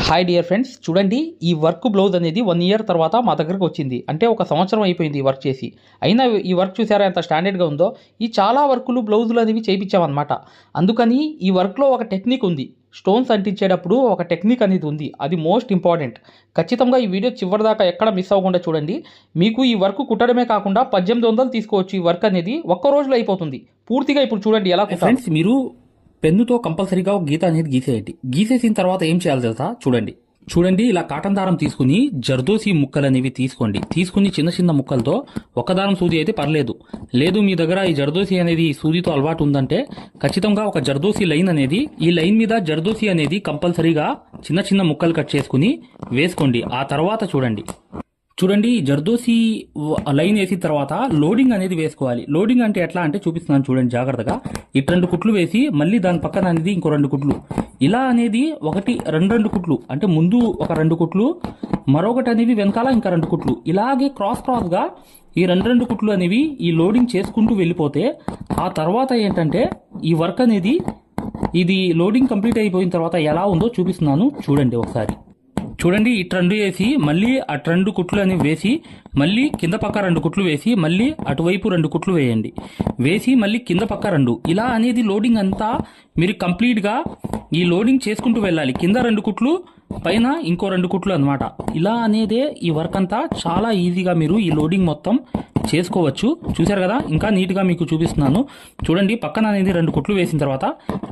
Hi dear friends, చూడండి ఈ work blouse అనేది 1 ఇయర్ తర్వాత మా దగ్గరకు వచ్చింది. అంటే ఒక సంవత్సరం అయిపోయింది ఈ వర్క్ చేసి. అయినా ఈ వర్క్ చూసారా ఎంత స్టాండర్డ్గా ఉందో. ఈ చాలా వర్కులు బ్లౌజులు అనేవి చేయించామన్నమాట. అందుకని ఈ వర్క్లో ఒక టెక్నిక్ ఉంది. స్టోన్స్ అంటించేటప్పుడు ఒక టెక్నిక్ అనేది ఉంది. అది మోస్ట్ ఇంపార్టెంట్. ఖచ్చితంగా ఈ వీడియో చివరిదాకా ఎక్కడ మిస్ అవ్వకుండా చూడండి. మీకు ఈ వర్క్ కుట్టడమే కాకుండా 1800 తీసుకోవచ్చు. ఈ వర్క్ అనేది ఒక్క రోజులో అయిపోతుంది పూర్తిగా. ఇప్పుడు చూడండి ఎలా ఫ్రెండ్స్, మీరు పెన్నుతో కంపల్సరీగా ఒక గీత అనేది గీసేయండి. గీసేసిన తర్వాత ఏం చేయాలి తెలుసా? చూడండి ఇలా కాటన్ దారం తీసుకుని జర్దోసి ముక్కలు అనేవి తీసుకుని చిన్న చిన్న ముక్కలతో ఒక దారం సూది అయితే పర్లేదు. లేదు మీ దగ్గర ఈ జర్దోసి అనేది సూదితో అలవాటు ఉందంటే ఖచ్చితంగా ఒక జర్దోసి లైన్ అనేది, ఈ లైన్ మీద జర్దోసి అనేది కంపల్సరీగా చిన్న చిన్న ముక్కలు కట్ చేసుకుని వేసుకోండి. ఆ తర్వాత చూడండి జర్దోసి లైన్ వేసిన తర్వాత లోడింగ్ అనేది వేసుకోవాలి. లోడింగ్ అంటే ఎట్లా అంటే చూపిస్తున్నాను చూడండి జాగ్రత్తగా. ఇటు 2 కుట్లు వేసి మళ్ళీ దాని పక్కన అనేది ఇంకో 2 కుట్లు, ఇలా అనేది ఒకటి రెండు కుట్లు, అంటే ముందు ఒక 2 కుట్లు, మరొకటి అనేది వెనకాల ఇంకా 2 కుట్లు, ఇలాగే క్రాస్గా ఈ 2 కుట్లు అనేవి ఈ లోడింగ్ చేసుకుంటూ వెళ్ళిపోతే ఆ తర్వాత ఏంటంటే ఈ వర్క్ అనేది ఇది లోడింగ్ కంప్లీట్ అయిపోయిన తర్వాత ఎలా ఉందో చూపిస్తున్నాను చూడండి ఒకసారి. చూడండి ఇటు 2 వేసి మళ్ళీ అటు 2 కుట్లు అని వేసి మళ్ళీ కింద పక్క 2 కుట్లు వేసి మళ్ళీ అటువైపు 2 కుట్లు వేయండి. వేసి మళ్ళీ కింద పక్క 2, ఇలా అనేది లోడింగ్ అంతా మీరు కంప్లీట్గా ఈ లోడింగ్ చేసుకుంటూ వెళ్ళాలి. కింద 2 కుట్లు, పైన ఇంకో 2 కుట్లు అనమాట. ఇలా అనేదే ఈ వర్క్ అంతా చాలా ఈజీగా మీరు ఈ లోడింగ్ మొత్తం చేసుకోవచ్చు. చూశారు కదా, ఇంకా నీట్గా మీకు చూపిస్తున్నాను చూడండి. పక్కన అనేది 2 కుట్లు వేసిన తర్వాత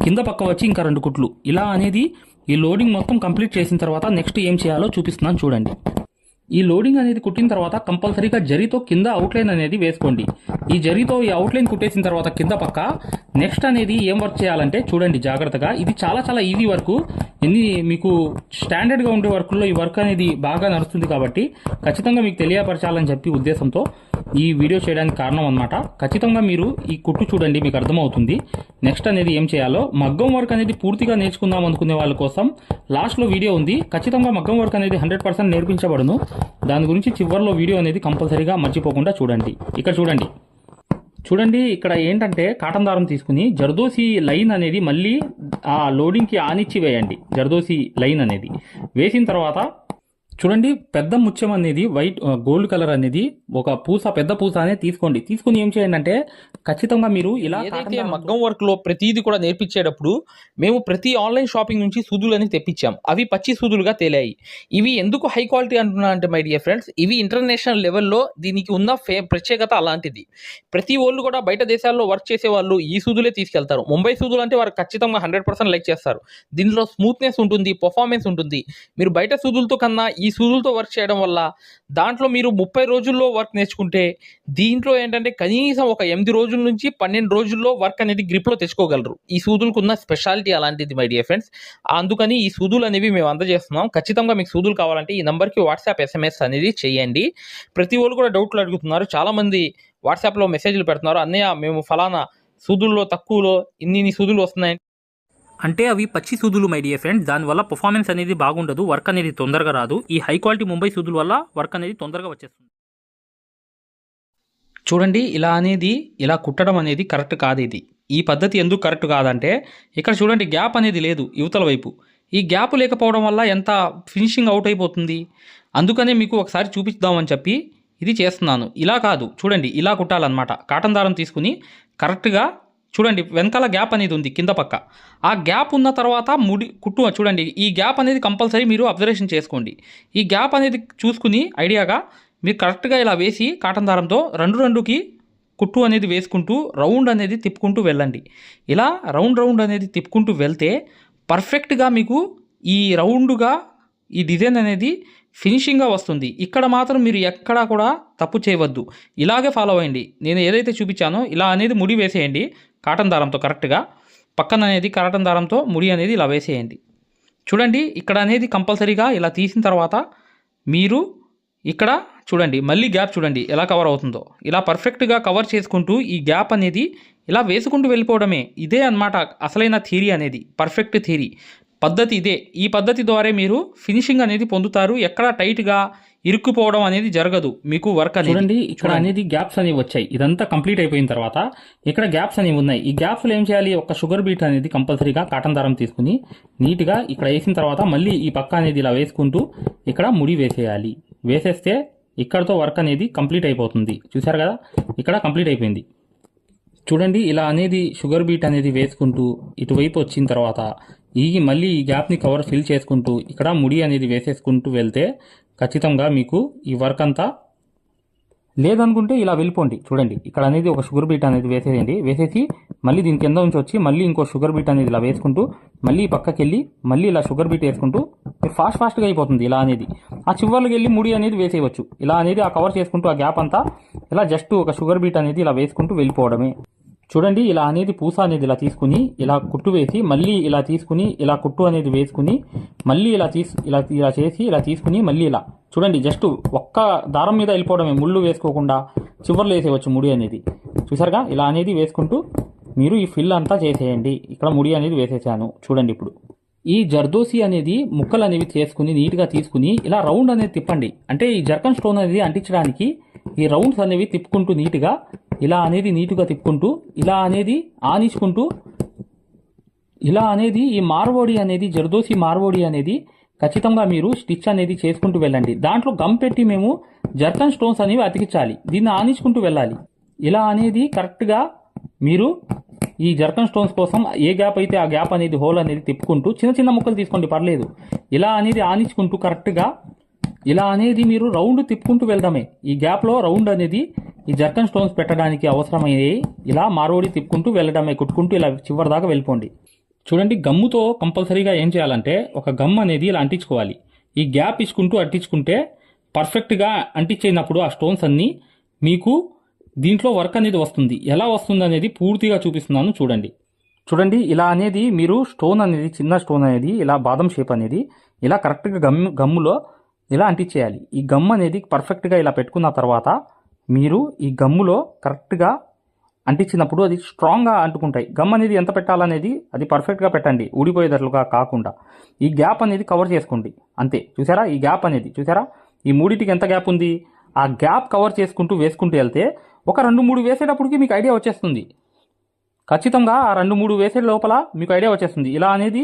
కింద పక్క వచ్చి ఇంకా 2 కుట్లు, ఇలా అనేది ఈ లోడింగ్ మొత్తం కంప్లీట్ చేసిన తర్వాత నెక్స్ట్ ఏం చేయాలో చూపిస్తున్నాను చూడండి. ఈ లోడింగ్ అనేది కుట్టిన తర్వాత కంపల్సరీగా జరీతో కింద అవుట్లైన్ అనేది వేసుకోండి. ఈ జరీతో ఈ అవుట్లైన్ కుట్టేసిన తర్వాత కింద పక్క నెక్స్ట్ అనేది ఏం వర్క్ చేయాలంటే చూడండి జాగ్రత్తగా. ఇది చాలా ఈజీ వర్క్. మీకు స్టాండర్డ్గా ఉండే వర్కుల్లో ఈ వర్క్ అనేది బాగా నడుస్తుంది కాబట్టి ఖచ్చితంగా మీకు తెలియపరచాలని చెప్పి ఉద్దేశంతో ఈ వీడియో చేయడానికి కారణం అనమాట. ఖచ్చితంగా మీరు ఈ కుట్టు చూడండి, మీకు అర్థమవుతుంది. నెక్స్ట్ అనేది ఏం చేయాలో, మగ్గం వర్క్ అనేది పూర్తిగా నేర్చుకుందాం అనుకునే వాళ్ళ కోసం లాస్ట్లో వీడియో ఉంది. ఖచ్చితంగా మగ్గం వర్క్ అనేది 100% నేర్పించబడును. దాని గురించి చివరిలో వీడియో అనేది కంపల్సరీగా మర్చిపోకుండా చూడండి. ఇక్కడ చూడండి ఇక్కడ ఏంటంటే కాటన్ దారం తీసుకుని జర్దోసి లైన్ అనేది మళ్ళీ ఆ లోడింగ్కి ఆనిచ్చి వేయండి. జర్దోసి లైన్ అనేది వేసిన తర్వాత చూడండి పెద్ద ముత్యం అనేది వైట్ గోల్డ్ కలర్ అనేది ఒక పెద్ద పూస అనేది తీసుకుని ఏం చేయండి అంటే ఖచ్చితంగా మీరు ఇలా ఏదైతే మగ్గం వర్క్ లో ప్రతిదీ కూడా నేర్పించేటప్పుడు మేము ప్రతి ఆన్లైన్ షాపింగ్ నుంచి సూదులు అనేది తెప్పించాం. అవి పచ్చి సూదులుగా తేలాయి. ఇవి ఎందుకు హై క్వాలిటీ అంటున్నా అంటే మై డియర్ ఫ్రెండ్స్, ఇవి ఇంటర్నేషనల్ లెవెల్లో దీనికి ఉన్న ప్రత్యేకత అలాంటిది. ప్రతి వాళ్ళు కూడా బయట దేశాల్లో వర్క్ చేసే వాళ్ళు ఈ సూదులే తీసుకెళ్తారు. ముంబై సూదులు అంటే వారు ఖచ్చితంగా 100% లైక్ చేస్తారు. దీనిలో స్మూత్నెస్ ఉంటుంది, పర్ఫార్మెన్స్ ఉంటుంది. మీరు బయట సూదులతో కన్నా ఈ సూదులతో వర్క్ చేయడం వల్ల దాంట్లో మీరు 30 రోజుల్లో వర్క్ నేర్చుకుంటే దీంట్లో ఏంటంటే కనీసం ఒక 8 రోజుల నుంచి 12 రోజుల్లో వర్క్ అనేది గ్రిప్లో తెచ్చుకోగలరు. ఈ సూదులకు ఉన్న స్పెషాలిటీ అలాంటిది మై డియర్ ఫ్రెండ్స్. అందుకని ఈ సూదులు అనేవి మేము అందజేస్తున్నాం. ఖచ్చితంగా మీకు సూదులు కావాలంటే ఈ నెంబర్కి వాట్సాప్ SMS అనేది చేయండి. ప్రతి వాళ్ళు కూడా డౌట్లు అడుగుతున్నారు. చాలామంది వాట్సాప్లో మెసేజ్లు పెడుతున్నారు, అన్నయ్య మేము ఫలానా సూదుల్లో తక్కువలో ఇన్ని సూదులు వస్తున్నాయి అంటే అవి పచ్చి సూదులు మై డియర్ ఫ్రెండ్స్. దానివల్ల పర్ఫార్మెన్స్ అనేది బాగుండదు, వర్క్ అనేది తొందరగా రాదు. ఈ హై క్వాలిటీ ముంబై సూదుల వల్ల వర్క్ అనేది తొందరగా వచ్చేస్తుంది. చూడండి ఇలా కుట్టడం అనేది కరెక్ట్ కాదు. ఈ పద్ధతి ఎందుకు కరెక్ట్ కాదంటే ఇక్కడ చూడండి గ్యాప్ అనేది లేదు యువతల వైపు. ఈ గ్యాప్ లేకపోవడం వల్ల ఎంత ఫినిషింగ్ అవుట్ అయిపోతుంది. అందుకనే మీకు ఒకసారి చూపిద్దామని చెప్పి ఇది చేస్తున్నాను. ఇలా కాదు, చూడండి ఇలా కుట్టాలన్నమాట. కాటన్ దారం తీసుకుని కరెక్ట్గా చూడండి వెనకాల గ్యాప్ అనేది ఉంది కింద పక్క. ఆ గ్యాప్ ఉన్న తర్వాత కుట్టు చూడండి. ఈ గ్యాప్ అనేది కంపల్సరీ మీరు అబ్జర్వేషన్ చేసుకోండి. ఈ గ్యాప్ అనేది చూసుకుని ఐడియాగా మీరు కరెక్ట్గా ఇలా వేసి కాటన్ దారంతో 2కి కుట్టు అనేది వేసుకుంటూ రౌండ్ అనేది తిప్పుకుంటూ వెళ్ళండి. ఇలా రౌండ్ అనేది తిప్పుకుంటూ వెళ్తే పర్ఫెక్ట్గా మీకు ఈ రౌండ్గా ఈ డిజైన్ అనేది ఫినిషింగ్గా వస్తుంది. ఇక్కడ మాత్రం మీరు ఎక్కడా కూడా తప్పు చేయవద్దు. ఇలాగే ఫాలో అవ్వండి. నేను ఏదైతే చూపించానో ఇలా అనేది ముడి వేసేయండి కాటన్ దారంతో. కరెక్ట్గా పక్కన అనేది కాటన్ దారంతో ముడి అనేది ఇలా వేసేయండి. చూడండి ఇక్కడ అనేది కంపల్సరీగా ఇలా తీసిన తర్వాత మీరు ఇక్కడ చూడండి మళ్ళీ గ్యాప్ చూడండి ఎలా కవర్ అవుతుందో. ఇలా పర్ఫెక్ట్గా కవర్ చేసుకుంటూ ఈ గ్యాప్ అనేది ఇలా వేసుకుంటూ వెళ్ళిపోవడమే. ఇదే అన్నమాట అసలైన థియరీ అనేది, పర్ఫెక్ట్ థియరీ. పద్ధతి ఇదే. ఈ పద్ధతి ద్వారా మీరు ఫినిషింగ్ అనేది పొందుతారు. ఎక్కడ టైట్గా ఇరుక్కుపోవడం అనేది జరగదు మీకు వర్క్ అనేది. చూడండి ఇక్కడ అనేది గ్యాప్స్ అనేవి వచ్చాయి. ఇదంతా కంప్లీట్ అయిపోయిన తర్వాత ఇక్కడ గ్యాప్స్ అనేవి ఉన్నాయి. ఈ గ్యాప్స్లో ఏం చేయాలి, ఒక షుగర్ బీట్ అనేది కంపల్సరీగా కాటన్ దారం తీసుకుని నీట్గా ఇక్కడ వేసిన తర్వాత మళ్ళీ ఈ పక్క అనేది ఇలా వేసుకుంటూ ఇక్కడ ముడి వేసేయాలి. వేసేస్తే ఇక్కడతో వర్క్ అనేది కంప్లీట్ అయిపోతుంది. చూసారు కదా, ఇక్కడ కంప్లీట్ అయిపోయింది. చూడండి ఇలా అనేది షుగర్ బీట్ అనేది వేసుకుంటూ ఇటువైపు వచ్చిన తర్వాత మళ్ళీ ఈ గ్యాప్ని కవర్ ఫిల్ చేసుకుంటూ ఇక్కడ ముడి అనేది వేసేసుకుంటూ వెళ్తే ఖచ్చితంగా మీకు ఈ వర్క్ అంతా లేదనుకుంటే ఇలా వెళ్ళిపోండి. చూడండి ఇక్కడ అనేది ఒక షుగర్ బీట్ అనేది వేసేయండి. వేసేసి మళ్ళీ దీని కింద నుంచి వచ్చి మళ్ళీ ఇంకో షుగర్ బీట్ అనేది ఇలా వేసుకుంటూ మళ్ళీ పక్కకి వెళ్ళి మళ్ళీ ఇలా షుగర్ బీట్ వేసుకుంటూ ఫాస్ట్గా అయిపోతుంది. ఇలా అనేది ఆ చివర్లకు వెళ్ళి ముడి అనేది వేసేయవచ్చు. ఇలా అనేది ఆ కవర్ చేసుకుంటూ ఆ గ్యాప్ అంతా ఇలా జస్ట్ ఒక షుగర్ బీట్ అనేది ఇలా వేసుకుంటూ వెళ్ళిపోవడమే. చూడండి ఇలా అనేది పూస అనేది ఇలా తీసుకుని ఇలా కుట్టు వేసి మళ్ళీ ఇలా తీసుకుని ఇలా కుట్టు అనేది వేసుకుని మళ్ళీ ఇలా చేసి ఇలా తీసుకుని మళ్ళీ ఇలా చూడండి జస్ట్ ఒక్క దారం మీద వెళ్ళిపోవడమే, ముళ్ళు వేసుకోకుండా చివర్లు వేసేయవచ్చు ముడి అనేది. చూసారుగా ఇలా అనేది వేసుకుంటూ మీరు ఈ ఫిల్ అంతా చేసేయండి. ఇక్కడ ముడి అనేది వేసేసాను. చూడండి ఇప్పుడు ఈ జర్దోసి అనేది ముక్కలు అనేవి చేసుకుని నీట్గా తీసుకుని ఇలా రౌండ్ అనేది తిప్పండి. అంటే ఈ జర్కన్ స్టోన్ అనేది అంటించడానికి ఈ రౌండ్స్ అనేవి తిప్పుకుంటూ నీట్గా ఇలా అనేది నీట్గా తిప్పుకుంటూ ఇలా అనేది ఆనించుకుంటూ ఇలా అనేది ఈ మార్వోడి అనేది జర్దోసి మార్వోడి అనేది ఖచ్చితంగా మీరు స్టిచ్ అనేది చేసుకుంటూ వెళ్ళండి. దాంట్లో గమ్ పెట్టి మేము జర్కన్ స్టోన్స్ అనేవి అతికించాలి. దీన్ని ఆనించుకుంటూ వెళ్ళాలి. ఇలా అనేది కరెక్ట్గా మీరు ఈ జర్కన్ స్టోన్స్ కోసం ఏ గ్యాప్ అయితే ఆ గ్యాప్ అనేది హోల్ అనేది తిప్పుకుంటూ చిన్న చిన్న ముక్కలు తీసుకోండి పర్లేదు. ఇలా అనేది ఆనించుకుంటూ కరెక్ట్గా ఇలా అనేది మీరు రౌండ్ తిప్పుకుంటూ వెళ్దామే. ఈ గ్యాప్లో రౌండ్ అనేది ఈ జర్కన్ స్టోన్స్ పెట్టడానికి అవసరమయ్యాయి. ఇలా మార్వోడి తిప్పుకుంటూ వెళ్ళడమే, కుట్టుకుంటూ ఇలా చివరి దాకా వెళ్ళిపోండి. చూడండి గమ్ముతో కంపల్సరీగా ఏం చేయాలంటే ఒక గమ్ అనేది ఇలా అంటించుకోవాలి. ఈ గ్యాప్ ఇచ్చుకుంటూ అంటించుకుంటే పర్ఫెక్ట్గా అంటించినప్పుడు ఆ స్టోన్స్ అన్నీ మీకు దీంట్లో వర్క్ అనేది వస్తుంది. ఎలా వస్తుంది అనేది పూర్తిగా చూపిస్తున్నాను చూడండి. చూడండి ఇలా అనేది మీరు స్టోన్ అనేది చిన్న స్టోన్ అనేది ఇలా బాదం షేప్ అనేది ఇలా కరెక్ట్గా గమ్ములో ఇలా అంటించేయాలి. ఈ గమ్ అనేది పర్ఫెక్ట్గా ఇలా పెట్టుకున్న తర్వాత మీరు ఈ గమ్ములో కరెక్ట్గా అంటించినప్పుడు అది స్ట్రాంగ్గా అంటుకుంటాయి. గమ్ అనేది ఎంత పెట్టాలనేది అది పర్ఫెక్ట్గా పెట్టండి, ఊడిపోయేటట్లుగా కాకుండా. ఈ గ్యాప్ అనేది కవర్ చేసుకోండి అంతే. చూసారా ఈ గ్యాప్ అనేది చూసారా, ఈ మూడింటికి ఎంత గ్యాప్ ఉంది, ఆ గ్యాప్ కవర్ చేసుకుంటూ వేసుకుంటూ వెళ్తే ఒక 2-3 వేసేటప్పటికి మీకు ఐడియా వచ్చేస్తుంది. ఖచ్చితంగా ఆ 2-3 వేసే లోపల మీకు ఐడియా వచ్చేస్తుంది. ఇలా అనేది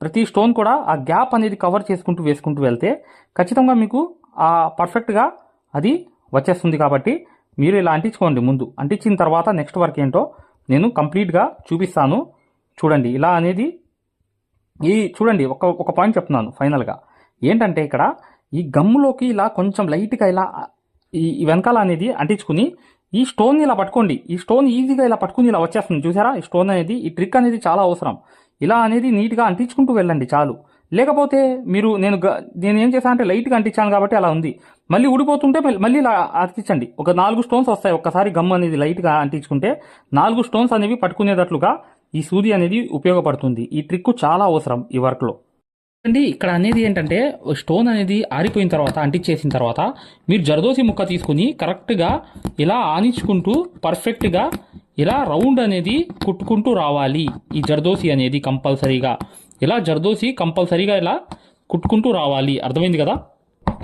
ప్రతి స్టోన్ కూడా ఆ గ్యాప్ అనేది కవర్ చేసుకుంటూ వేసుకుంటూ వెళ్తే ఖచ్చితంగా మీకు ఆ పర్ఫెక్ట్గా అది వచ్చేస్తుంది. కాబట్టి మీరు ఇలా అంటించుకోండి. ముందు అంటించిన తర్వాత నెక్స్ట్ వర్క్ ఏంటో నేను కంప్లీట్గా చూపిస్తాను. చూడండి ఇలా అనేది చూడండి ఒక పాయింట్ చెప్తున్నాను ఫైనల్గా ఏంటంటే ఇక్కడ ఈ గమ్ములోకి ఇలా కొంచెం లైట్గా ఇలా ఈ వెనకాల అనేది అంటించుకుని ఈ స్టోన్ ఇలా పట్టుకోండి. ఈ స్టోన్ ఈజీగా ఇలా పట్టుకుని ఇలా వచ్చేస్తుంది. చూసారా ఈ స్టోన్ అనేది, ఈ ట్రిక్ అనేది చాలా అవసరం. ఇలా అనేది నీట్గా అంటించుకుంటూ వెళ్ళండి చాలు. లేకపోతే నేను ఏం చేశాను అంటే లైట్గా అంటించాను కాబట్టి అలా ఉంది. మళ్ళీ ఊడిపోతుంటే మళ్ళీ ఇలా అతికించండి. ఒక 4 స్టోన్స్ వస్తాయి. ఒక్కసారి గమ్ అనేది లైట్గా అంటించుకుంటే 4 స్టోన్స్ అనేవి పట్టుకునేటట్లుగా ఈ సూది అనేది ఉపయోగపడుతుంది. ఈ ట్రిక్ చాలా అవసరం ఈ వర్క్లో. అండి ఇక్కడ అనేది ఏంటంటే స్టోన్ అనేది ఆరిపోయిన తర్వాత అంటించేసిన తర్వాత మీరు జర్దోసి ముక్క తీసుకుని కరెక్ట్గా ఇలా ఆనించుకుంటూ పర్ఫెక్ట్గా ఇలా రౌండ్ అనేది కుట్టుకుంటూ రావాలి. ఈ జర్దోసి అనేది కంపల్సరీగా ఇలా కుట్టుకుంటూ రావాలి. అర్థమైంది కదా.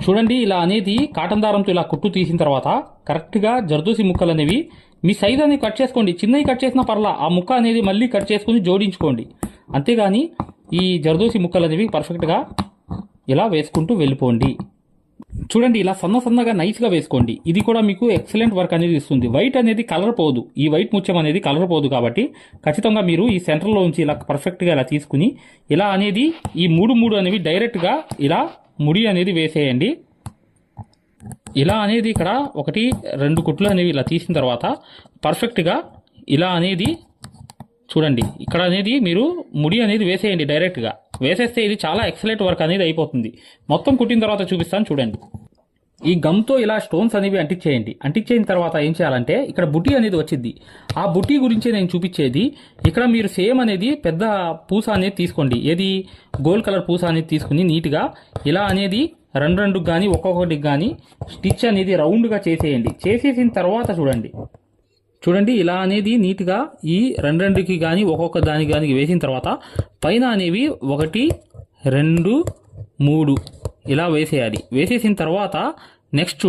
చూడండి ఇలా అనేది కాటన్ దారంతో ఇలా కుట్టు తీసిన తర్వాత కరెక్ట్గా జర్దోసి ముక్కలు అనేవి మీ సైజ్ అనేది కట్ చేసుకోండి. చిన్నవి కట్ చేసినా పర్లా, ఆ ముక్క అనేది మళ్ళీ కట్ చేసుకుని జోడించుకోండి. అంతేగాని ఈ జర్దోసి ముక్కలు అనేవి పర్ఫెక్ట్గా ఇలా వేసుకుంటూ వెళ్ళిపోండి. చూడండి ఇలా సన్నగా నైస్గా వేసుకోండి. ఇది కూడా మీకు ఎక్సలెంట్ వర్క్ అనేది ఇస్తుంది. వైట్ అనేది కలర్ పోదు, ఈ వైట్ ముత్యం అనేది కలర్ పోదు. కాబట్టి ఖచ్చితంగా మీరు ఈ సెంటర్లో ఉంచి ఇలా పర్ఫెక్ట్గా ఇలా తీసుకుని ఇలా అనేది ఈ మూడు అనేవి డైరెక్ట్గా ఇలా ముడి అనేది వేసేయండి. ఇలా అనేది ఇక్కడ 1-2 కుట్లు అనేవి ఇలా తీసిన తర్వాత పర్ఫెక్ట్గా ఇలా అనేది చూడండి ఇక్కడ అనేది మీరు ముడి అనేది వేసేయండి. డైరెక్ట్గా వేసేస్తే ఇది చాలా ఎక్సలెంట్ వర్క్ అనేది అయిపోతుంది. మొత్తం కుట్టిన తర్వాత చూపిస్తాను చూడండి. ఈ గమ్తో ఇలా స్టోన్స్ అనేవి అంటించేయండి. అంటించిన తర్వాత ఏం చేయాలంటే ఇక్కడ బుటీ అనేది వచ్చింది. ఆ బుటీ గురించి నేను చూపించేది. ఇక్కడ మీరు సేమ్ అనేది పెద్ద పూస అనేది తీసుకోండి. ఏది గోల్డ్ కలర్ పూస అనేది తీసుకుని నీట్గా ఇలా అనేది 2 కానీ ఒక్కొక్కటికి కానీ స్టిచ్ అనేది రౌండ్గా చేసేయండి. చేసేసిన తర్వాత చూడండి చూడండి ఇలా అనేది నీట్గా ఈ రెండుకి కానీ ఒక్కొక్క దానికి కానీ వేసిన తర్వాత పైన అనేవి 1 2 3 ఇలా వేసేయాలి. వేసేసిన తర్వాత నెక్స్ట్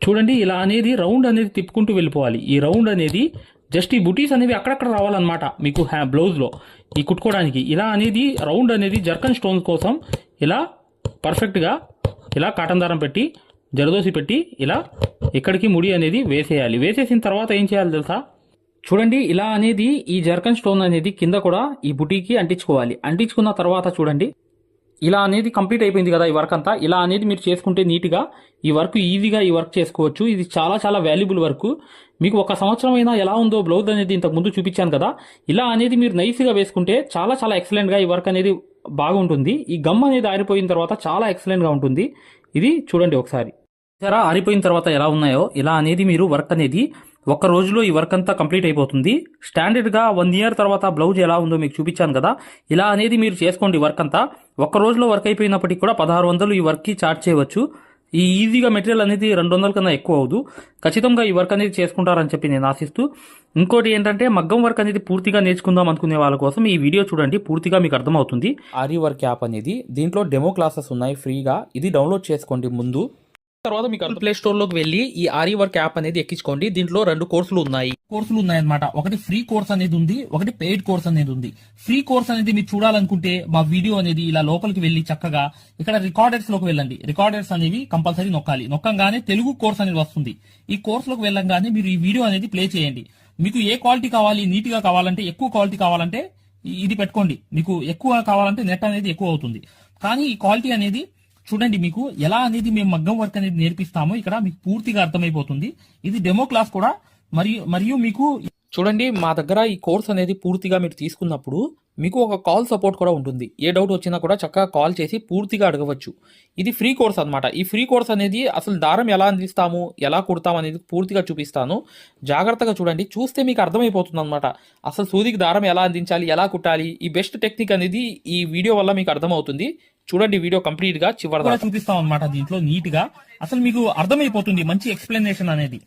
చూడండి ఇలా అనేది రౌండ్ అనేది తిప్పుకుంటూ వెళ్ళిపోవాలి. ఈ రౌండ్ అనేది జస్ట్ ఈ బుటీస్ అనేవి అక్కడక్కడ రావాలన్నమాట మీకు బ్లౌజ్లో ఈ కుట్టుకోవడానికి. ఇలా అనేది రౌండ్ అనేది జర్కన్ స్టోన్స్ కోసం ఇలా పర్ఫెక్ట్గా ఇలా కాటన్ దారం పెట్టి జరదోసి పెట్టి ఇలా ఇక్కడికి ముడి అనేది వేసేయాలి. వేసేసిన తర్వాత ఏం చేయాలి తెలుసా? చూడండి ఇలా అనేది ఈ జర్కన్ స్టోన్ అనేది కింద కూడా ఈ బుటీకి అంటించుకోవాలి. అంటించుకున్న తర్వాత చూడండి ఇలా అనేది కంప్లీట్ అయిపోయింది కదా ఈ వర్క్ అంతా. ఇలా అనేది మీరు చేసుకుంటే నీట్గా ఈ వర్క్ ఈజీగా ఈ వర్క్ చేసుకోవచ్చు. ఇది చాలా చాలా వాల్యుబుల్ వర్క్. మీకు 1 సంవత్సరం అయినా ఎలా ఉందో బ్లౌజ్ అనేది ఇంతకు ముందు చూపించాను కదా. ఇలా అనేది మీరు నైస్గా వేసుకుంటే చాలా చాలా ఎక్సలెంట్గా ఈ వర్క్ అనేది బాగుంటుంది. ఈ గమ్ అనేది ఆరిపోయిన తర్వాత చాలా ఎక్సలెంట్గా ఉంటుంది. ఇది చూడండి ఒకసారి. సరే ఆరిపోయిన తర్వాత ఎలా ఉన్నాయో ఇలా అనేది మీరు వర్క్ అనేది 1 రోజులో ఈ వర్క్ అంతా కంప్లీట్ అయిపోతుంది. స్టాండర్డ్గా 1 ఇయర్ తర్వాత బ్లౌజ్ ఎలా ఉందో మీకు చూపించాను కదా. ఇలా అనేది మీరు చేసుకోండి వర్క్ అంతా. 1 రోజులో వర్క్ అయిపోయినప్పటికీ కూడా 1600 ఈ వర్క్కి చార్జ్ చేయవచ్చు. ఈ ఈజీగా మెటీరియల్ అనేది 200 కన్నా ఎక్కువ అవ్వదు. ఖచ్చితంగా ఈ వర్క్ అనేది చేసుకుంటారని చెప్పి నేను ఆశిస్తూ, ఇంకోటి ఏంటంటే మగ్గం వర్క్ అనేది పూర్తిగా నేర్చుకుందాం అనుకునే వాళ్ళ కోసం ఈ వీడియో చూడండి, పూర్తిగా మీకు అర్థమవుతుంది. ఆరి వర్క్ యాప్ అనేది దీంట్లో డెమో క్లాసెస్ ఉన్నాయి ఫ్రీగా. ఇది డౌన్లోడ్ చేసుకోండి ముందు. తర్వాత మీకు ప్లే స్టోర్ లోకి వెళ్ళి ఈ ఆరి వర్క్ యాప్ అనేది ఎక్కించుకోండి. దీంట్లో 2 కోర్సులు ఉన్నాయన్నమాట. ఒకటి ఫ్రీ కోర్స్ అనేది ఉంది, ఒకటి పెయిడ్ కోర్స్ అనేది ఉంది. ఫ్రీ కోర్స్ అనేది మీరు చూడాలనుకుంటే మా వీడియో అనేది ఇలా లోపలికి వెళ్ళి చక్కగా ఇక్కడ రికార్డర్స్ లోకి వెళ్ళండి. రికార్డర్స్ అనేవి కంపల్సరీ నొక్కంగానే తెలుగు కోర్స్ అనేది వస్తుంది. ఈ కోర్స్ లోకి వెళ్ళంగానే మీరు ఈ వీడియో అనేది ప్లే చేయండి. మీకు ఏ క్వాలిటీ కావాలి, నీట్ గా కావాలంటే, ఎక్కువ క్వాలిటీ కావాలంటే ఇది పెట్టుకోండి. మీకు ఎక్కువ కావాలంటే నెట్ అనేది ఎక్కువ అవుతుంది. కానీ ఈ క్వాలిటీ అనేది చూడండి, మీకు ఎలా అనేది మేము మగ్గం వర్క్ అనేది నేర్పిస్తామో ఇక్కడ మీకు పూర్తిగా అర్థమైపోతుంది. ఇది డెమో క్లాస్ కూడా. మరియు మీకు చూడండి, మా దగ్గర ఈ కోర్స్ అనేది పూర్తిగా మీరు తీసుకున్నప్పుడు మీకు ఒక కాల్ సపోర్ట్ కూడా ఉంటుంది. ఏ డౌట్ వచ్చినా కూడా చక్కగా కాల్ చేసి పూర్తిగా అడగవచ్చు. ఇది ఫ్రీ కోర్స్ అన్నమాట. ఈ ఫ్రీ కోర్స్ అనేది అసలు దారం ఎలా అందిస్తాము, ఎలా కుడతాము అనేది పూర్తిగా చూపిస్తాను. జాగ్రత్తగా చూడండి, చూస్తే మీకు అర్థమైపోతుంది అనమాట. అసలు సూదికి దారం ఎలా అందించాలి, ఎలా కుట్టాలి, ఈ బెస్ట్ టెక్నిక్ అనేది ఈ వీడియో వల్ల మీకు అర్థమవుతుంది. చూడండి వీడియో కంప్లీట్ గా చివరిగా చూపిస్తాం అనమాట. దీంట్లో నీట్ గా అసలు మీకు అర్థమైపోతుంది, మంచి ఎక్స్ప్లెనేషన్ అనేది.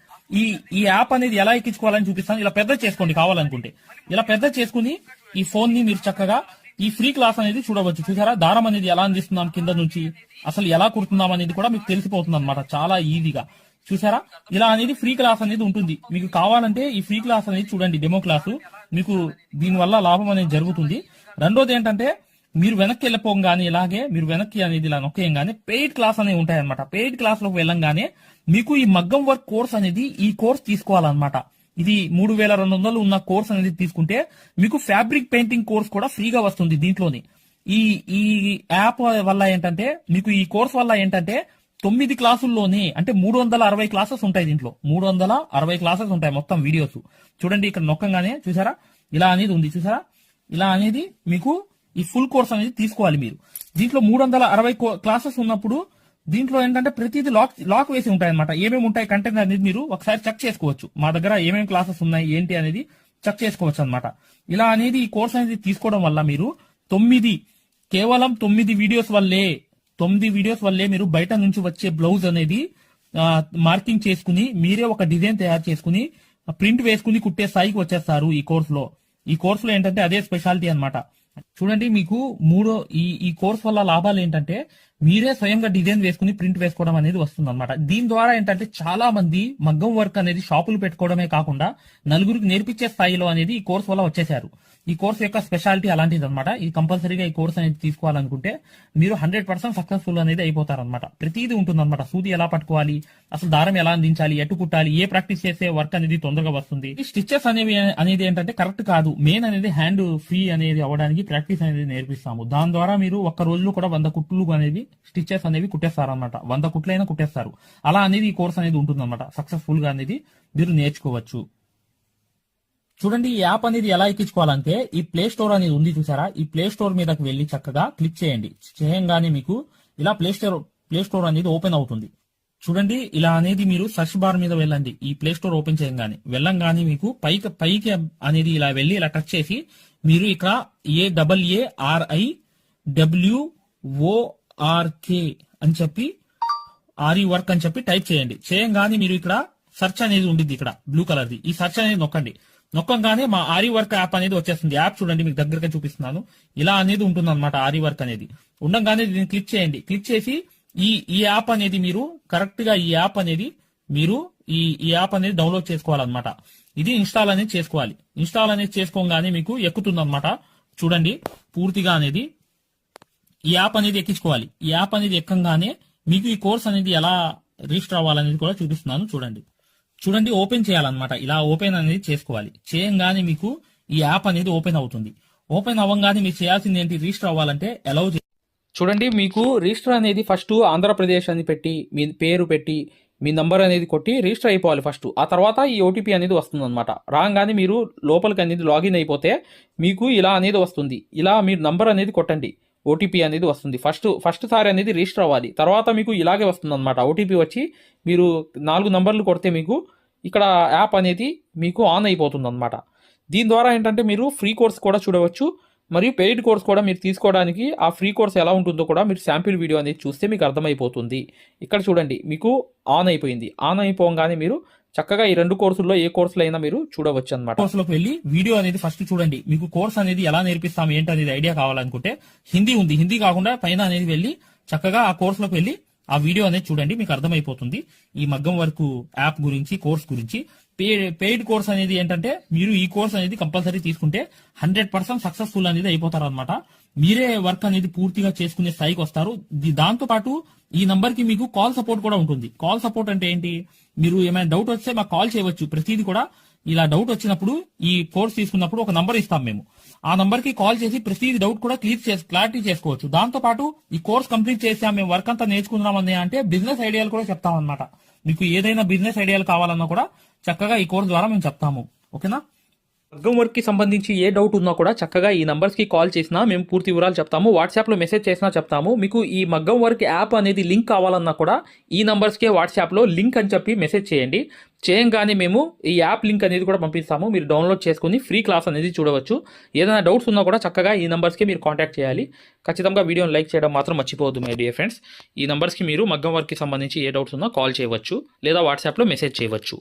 ఈ యాప్ అనేది ఎలా ఎక్కించుకోవాలని చూపిస్తాను. ఇలా పెద్ద చేసుకోండి కావాలనుకుంటే. ఇలా పెద్ద చేసుకుని ఈ ఫోన్ ని మీరు చక్కగా ఈ ఫ్రీ క్లాస్ అనేది చూడవచ్చు. చూసారా, దారం అనేది ఎలా అందిస్తున్నాం కింద నుంచి, అసలు ఎలా కుడుతున్నాం అనేది కూడా మీకు తెలిసిపోతుంది అనమాట చాలా ఈజీగా. చూసారా, ఇలా అనేది ఫ్రీ క్లాస్ అనేది ఉంటుంది. మీకు కావాలంటే ఈ ఫ్రీ క్లాస్ అనేది చూడండి, డెమో క్లాసు. మీకు దీనివల్ల లాభం అనేది జరుగుతుంది. రెండోది ఏంటంటే, మీరు వెనక్కి వెళ్ళిపోగానే ఇలాగే మీరు వెనక్కి అనేది ఇలా నొక్కేయంగానే పెయిడ్ క్లాస్ అనేవి ఉంటాయన్నమాట. పెయిడ్ క్లాస్ లోకి వెళ్ళంగానే మీకు ఈ మగ్గం వర్క్ కోర్స్ అనేది ఈ కోర్స్ తీసుకోవాలన్నమాట. ఇది 3200 ఉన్న కోర్స్ అనేది తీసుకుంటే మీకు ఫ్యాబ్రిక్ పెయింటింగ్ కోర్స్ కూడా ఫ్రీగా వస్తుంది దీంట్లోనే. ఈ యాప్ వల్ల ఏంటంటే, మీకు ఈ కోర్స్ వల్ల ఏంటంటే 9 క్లాసుల్లోనే అంటే 360 క్లాసెస్ ఉంటాయి. దీంట్లో 360 క్లాసెస్ ఉంటాయి మొత్తం వీడియోస్. చూడండి ఇక్కడ నొక్కంగానే చూసారా ఇలా అనేది ఉంది. చూసారా, ఇలా అనేది మీకు ఈ ఫుల్ కోర్స్ అనేది తీసుకోవాలి మీరు. దీంట్లో 360 క్లాసెస్ ఉన్నప్పుడు దీంట్లో ఏంటంటే ప్రతిదీ లాక్ వేసి ఉంటాయి అనమాట. ఏమేమి ఉంటాయి కంటెంట్ అనేది మీరు ఒకసారి చెక్ చేసుకోవచ్చు. మా దగ్గర ఏమేమి క్లాసెస్ ఉన్నాయి ఏంటి అనేది చెక్ చేసుకోవచ్చు అనమాట. ఇలా అనేది ఈ కోర్స్ అనేది తీసుకోవడం వల్ల మీరు కేవలం 9 వీడియోస్ వల్లే మీరు బయట నుంచి వచ్చే బ్లౌజ్ అనేది మార్కింగ్ చేసుకుని మీరే ఒక డిజైన్ తయారు చేసుకుని ప్రింట్ వేసుకుని కుట్టే స్థాయికి వచ్చేస్తారు ఈ కోర్సులో. ఈ కోర్సులో ఏంటంటే అదే స్పెషాలిటీ అన్నమాట. చూడండి, మీకు ఈ కోర్స్ వల్ల లాభాలు ఏంటంటే మీరే స్వయంగా డిజైన్ వేసుకుని ప్రింట్ వేసుకోవడం అనేది వస్తుంది అనమాట. దీని ద్వారా ఏంటంటే చాలా మంది మగ్గం వర్క్ అనేది షాపులు పెట్టుకోవడమే కాకుండా నలుగురికి నేర్పించే స్థాయిలో అనేది ఈ కోర్స్ వల్ల వచ్చేసారు. ఈ కోర్స్ యొక్క స్పెషాలిటీ అలాంటిది అనమాట. ఇది కంపల్సరీగా ఈ కోర్స్ అనేది తీసుకోవాలనుకుంటే మీరు 100% సక్సెస్ఫుల్ అనేది అయిపోతారనమాట. ప్రతిదీ ఉంటుందన్నమాట. సూది ఎలా పట్టుకోవాలి, అసలు దారం ఎలా అందించాలి, ఎటు కుట్టాలి, ఏ ప్రాక్టీస్ చేస్తే వర్క్ అనేది తొందరగా వస్తుంది. ఈ స్టిచెస్ అనేది ఏంటంటే కరెక్ట్ కాదు. మెయిన్ అనేది హ్యాండ్ ఫ్రీ అనేది అవ్వడానికి ప్రాక్టీస్ అనేది నేర్పిస్తాము. దాని ద్వారా మీరు ఒక్క రోజులో కూడా 100 కుట్లు అనేది స్టిచెస్ అనేవి కుట్టేస్తారనమాట. 100 కుట్లైనా కుట్టేస్తారు. అలా అనేది ఈ కోర్స్ అనేది ఉంటుందన్నమాట. సక్సెస్ఫుల్ గా అనేది మీరు నేర్చుకోవచ్చు. చూడండి, ఈ యాప్ అనేది ఎలా ఎక్కించుకోవాలంటే ఈ ప్లే స్టోర్ అనేది ఉంది చూసారా, ఈ ప్లే స్టోర్ మీదకి వెళ్ళి చక్కగా క్లిక్ చేయండి. చేయంగానే మీకు ఇలా ప్లే స్టోర్ అనేది ఓపెన్ అవుతుంది. చూడండి, ఇలా అనేది మీరు సర్చ్ బార్ మీద వెళ్ళండి. ఈ ప్లే స్టోర్ ఓపెన్ వెళ్ళంగానే మీకు పైకి అనేది ఇలా వెళ్ళి ఇలా టచ్ చేసి మీరు ఇక్కడ AARIWORK అని చెప్పి ఆరి వర్క్ అని చెప్పి టైప్ చేయండి. చేయంగానే మీరు ఇక్కడ సెర్చ్ అనేది ఉండిద్ది ఇక్కడ బ్లూ కలర్ది. ఈ సెర్చ్ అనేది నొక్కండి. నొక్కంగానే మా ఆరి వర్క్ యాప్ అనేది వచ్చేస్తుంది. యాప్ చూడండి, మీకు దగ్గరగా చూపిస్తున్నాను. ఇలా అనేది ఉంటుంది అనమాట ఆరి వర్క్ అనేది. ఉండగానే దీన్ని క్లిక్ చేయండి. క్లిక్ చేసి ఈ యాప్ అనేది మీరు కరెక్ట్ గా ఈ యాప్ అనేది డౌన్లోడ్ చేసుకోవాలన్నమాట. ఇది ఇన్స్టాల్ అనేది చేసుకోవాలి. ఇన్స్టాల్ అనేది చేసుకోగానే మీకు ఎక్కుతుంది అనమాట. చూడండి పూర్తిగా అనేది ఈ యాప్ అనేది ఎక్కించుకోవాలి. ఈ యాప్ అనేది ఎక్కంగానే మీకు ఈ కోర్స్ అనేది ఎలా రిజిస్టర్ అవ్వాలనేది కూడా చూపిస్తున్నాను. చూడండి ఓపెన్ చేయాలన్నమాట. ఇలా ఓపెన్ అనేది చేసుకోవాలి. చేయంగానే మీకు ఈ యాప్ అనేది ఓపెన్ అవుతుంది. ఓపెన్ అవ్వగానే మీరు చేయాల్సింది ఏంటి, రిజిస్టర్ అవ్వాలంటే అలౌ. చూడండి మీకు రిజిస్టర్ అనేది ఫస్ట్ ఆంధ్రప్రదేశ్ అని పెట్టి మీ పేరు పెట్టి మీ నంబర్ అనేది కొట్టి రిజిస్టర్ అయిపోవాలి ఫస్ట్. ఆ తర్వాత ఈ ఓటీపీ అనేది వస్తుంది అనమాట. రాగానే మీరు లోపలికి అనేది లాగిన్ అయిపోతే మీకు ఇలా అనేది వస్తుంది. ఇలా మీరు నంబర్ అనేది కొట్టండి, ఓటీపీ అనేది వస్తుంది. ఫస్ట్ సారి అనేది రిజిస్టర్ అవ్వాలి. తర్వాత మీకు ఇలాగే వస్తుంది అనమాట. ఓటీపీ వచ్చి మీరు 4 నంబర్లు కొడితే మీకు ఇక్కడ యాప్ అనేది మీకు ఆన్ అయిపోతుంది అనమాట. దీని ద్వారా ఏంటంటే మీరు ఫ్రీ కోర్స్ కూడా చూడవచ్చు, మరియు పెయిడ్ కోర్స్ కూడా మీరు తీసుకోవడానికి ఆ ఫ్రీ కోర్స్ ఎలా ఉంటుందో కూడా మీరు శాంపిల్ వీడియో అనేది చూస్తే మీకు అర్థమైపోతుంది. ఇక్కడ చూడండి మీకు ఆన్ అయిపోయింది. ఆన్ అయిపోగానే మీరు చక్కగా ఈ 2 కోర్సుల్లో ఏ కోర్సులో అయినా మీరు చూడవచ్చు అనమాట. కోర్సులోకి వెళ్ళి వీడియో అనేది ఫస్ట్ చూడండి. మీకు కోర్స్ అనేది ఎలా నేర్పిస్తాం ఏంటి అనేది ఐడియా కావాలనుకుంటే హిందీ ఉంది. హిందీ కాకుండా పైన అనేది వెళ్ళి చక్కగా ఆ కోర్సులోకి వెళ్ళి ఆ వీడియో అనేది చూడండి, మీకు అర్థమైపోతుంది. ఈ మగ్గం వరకు యాప్ గురించి, కోర్స్ గురించి. పెయిడ్ కోర్స్ అనేది ఏంటంటే మీరు ఈ కోర్స్ అనేది కంపల్సరీ తీసుకుంటే 100% సక్సెస్ఫుల్ అనేది అయిపోతారు అనమాట. మీరే వర్క్ అనేది పూర్తిగా చేసుకునే స్థాయికి వస్తారు. దాంతో పాటు ఈ నంబర్ కి మీకు కాల్ సపోర్ట్ కూడా ఉంటుంది. కాల్ సపోర్ట్ అంటే ఏంటి, మీరు ఏమైనా డౌట్ వస్తే మాకు కాల్ చేయవచ్చు. ప్రతిదీ కూడా ఇలా డౌట్ వచ్చినప్పుడు ఈ కోర్స్ తీసుకున్నప్పుడు ఒక నంబర్ ఇస్తాం మేము. ఆ నంబర్ కి కాల్ చేసి ప్రతి డౌట్ కూడా క్లారిటీ చేసుకోవచ్చు. దాంతో పాటు ఈ కోర్స్ కంప్లీట్ చేసాం, మేము వర్క్ అంతా నేర్చుకుందామని అంటే బిజినెస్ ఐడియాలు కూడా చెప్తాం అనమాట. మీకు ఏదైనా బిజినెస్ ఐడియాలు కావాలన్నా కూడా చక్కగా ఈ కోర్స్ ద్వారా మేము చెప్తాము. ఓకేనా? మగ్గం వర్క్ కి సంబంధించి ఏ డౌట్ ఉన్నా కూడా చక్కగా ఈ నంబర్స్ కి కాల్ చేసినా మేము పూర్తి వివరాలు చెప్తాము. వాట్సాప్ లో మెసేజ్ చేసినా చెప్తాము. మీకు ఈ మగ్గం వర్క్ యాప్ అనేది లింక్ కావాలన్నా కూడా ఈ నంబర్స్ కే వాట్సాప్ లో లింక్ అని చెప్పి మెసేజ్ చేయండి. చేయంగానే మేము ఈ యాప్ లింక్ అనేది కూడా పంపిస్తాము. మీరు డౌన్లోడ్ చేసుకుని ఫ్రీ క్లాస్ అనేది చూడవచ్చు. ఏదైనా డౌట్స్ ఉన్నా కూడా చక్కగా ఈ నంబర్స్కి మీరు కాంటాక్ట్ చేయాలి. ఖచ్చితంగా వీడియోని లైక్ చేయడం మాత్రం మర్చిపోవద్దు మై డియర్ ఫ్రెండ్స్. ఈ నంబర్స్కి మీరు మగ్గం వర్క్కి సంబంధించి ఏ డౌట్స్ ఉన్నా కాల్ చేయవచ్చు లేదా వాట్సాప్లో మెసేజ్ చేయవచ్చు.